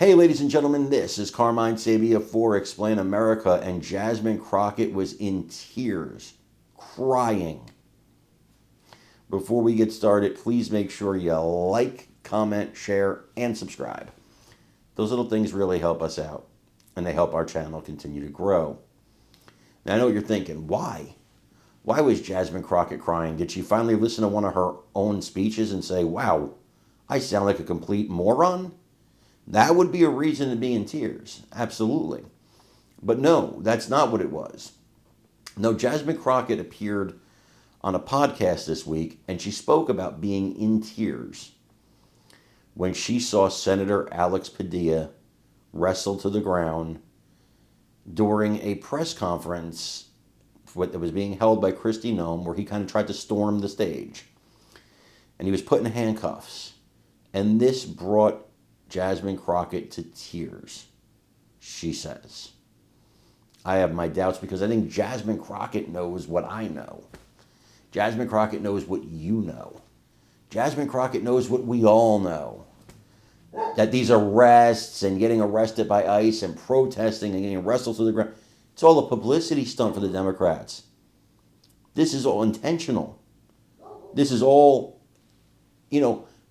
Hey, ladies and gentlemen, this is Carmine Sabia for Explain America, and Jasmine Crockett was in tears, crying. Before we get started, please make sure you like, comment, share, and subscribe. Those little things really help us out, and they help our channel continue to grow. Now, I know what you're thinking. Why? Why was Jasmine Crockett crying? Did she finally listen to one of her own speeches and say, wow, I sound like a complete moron? That would be a reason to be in tears, absolutely. But no, that's not what it was. No, Jasmine Crockett appeared on a podcast this week, and she spoke about being in tears when she saw Senator Alex Padilla wrestle to the ground during a press conference that was being held by Kristi Noem, where he kind of tried to storm the stage. And he was put in handcuffs. And this brought Jasmine Crockett to tears, she says. I have my doubts because I think Jasmine Crockett knows what I know. Jasmine Crockett knows what you know. Jasmine Crockett knows what we all know. That these arrests and getting arrested by ICE and protesting and getting wrestled to the ground, it's all a publicity stunt for the Democrats. This is all intentional. This is all,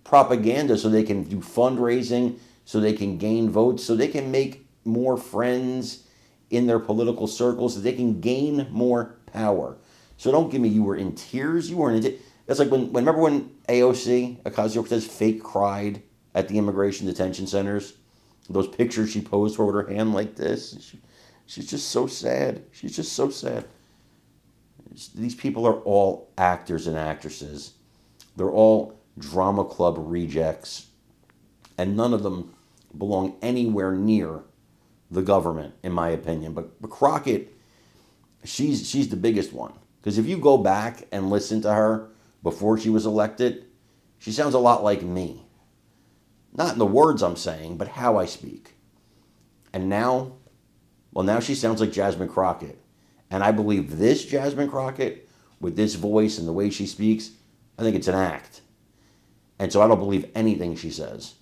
propaganda so they can do fundraising, so they can gain votes, so they can make more friends in their political circles, so they can gain more power. So don't give me you were in tears. You weren't in tears. That's like remember when AOC, Ocasio-Cortez, fake cried at the immigration detention centers? Those pictures she posed for with her hand like this. She's just so sad. She's just so sad. These people are all actors and actresses. They're all drama club rejects, and none of them belong anywhere near the government, in my opinion. But Crockett, she's the biggest one, because if you go back and listen to her before she was elected, she sounds a lot like me. Not in the words I'm saying, but how I speak. And now she sounds like Jasmine Crockett. And I believe this Jasmine Crockett, with this voice and the way she speaks, I think it's an act. And so I don't believe anything she says.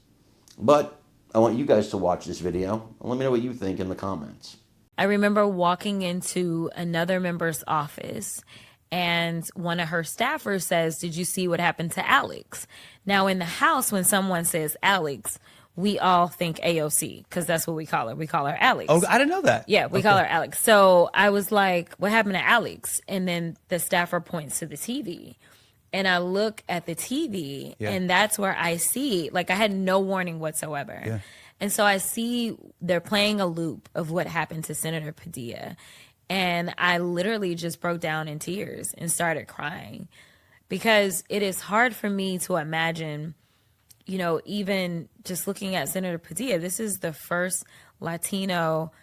But I want you guys to watch this video and let me know what you think in the comments. I remember walking into another member's office and one of her staffers says, "Did you see what happened to Alex?" Now in the house, when someone says Alex, we all think AOC because that's what we call her. We call her Alex. Oh, I didn't know that. Yeah, we call her Alex. So I was like, what happened to Alex? And then the staffer points to the TV. And I look at the TV, and that's where I see, I had no warning whatsoever. Yeah. And so I see they're playing a loop of what happened to Senator Padilla. And I literally just broke down in tears and started crying because it is hard for me to imagine, even just looking at Senator Padilla, this is the first Latino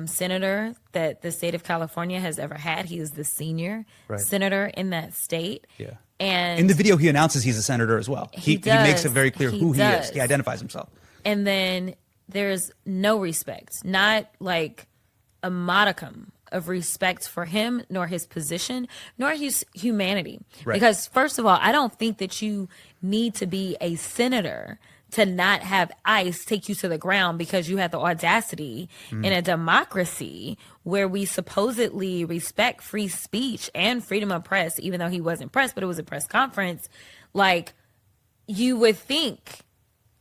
senator that the state of California has ever had. He is the senior senator in that state. Yeah. And in the video, he announces he's a senator as well. He makes it very clear who he is. He identifies himself. And then there's no respect, not like a modicum of respect for him, nor his position, nor his humanity. Right. Because first of all, I don't think that you need to be a senator to not have ICE take you to the ground because you had the audacity in a democracy where we supposedly respect free speech and freedom of press, even though he wasn't press, but it was a press conference. You would think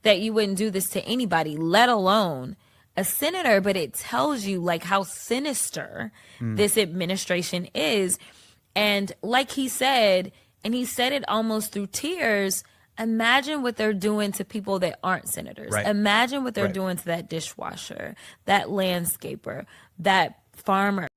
that you wouldn't do this to anybody, let alone a senator, but it tells you how sinister this administration is. And like he said, and he said it almost through tears, imagine what they're doing to people that aren't senators. Right. Imagine what they're doing to that dishwasher, that landscaper, that farmer.